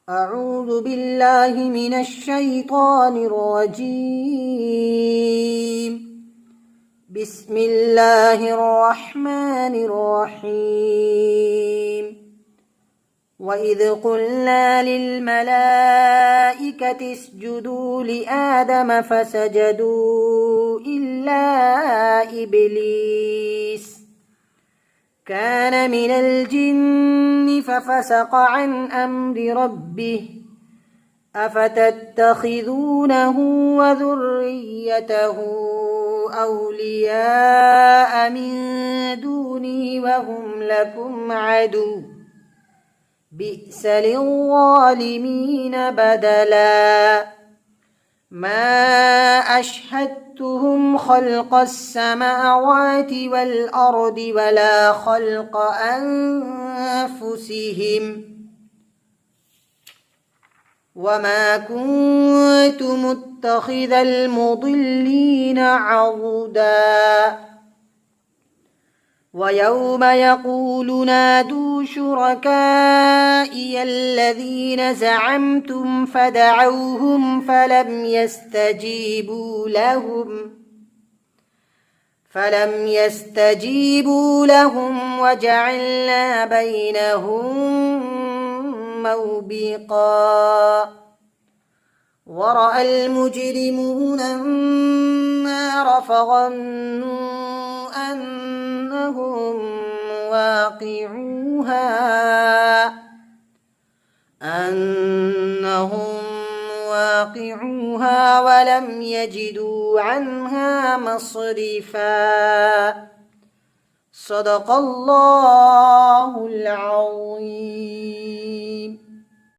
أعوذ بالله من الشيطان الرجيم. بسم الله الرحمن الرحيم. وإذ قلنا للملائكة اسجدوا لآدم فسجدوا إلا إبليس كان من الجن ففسق عن أمر ربه أفتتخذونه وذريته أولياء من دوني وهم لكم عدو بئس للظالمين بدلا ما أشهدتهم خلق السماوات والأرض ولا خلق أنفسهم وما كنت متخذ المضلين عضدا ويوم يقول نادوا شركائي الذين زعمتم فدعوهم فلم يستجيبوا لهم وجعلنا بينهم موبقا ورأى المجرمون النار فظنوا أنهم واقعوها ولم يجدوا عنها مصرفا صدق الله العظيم.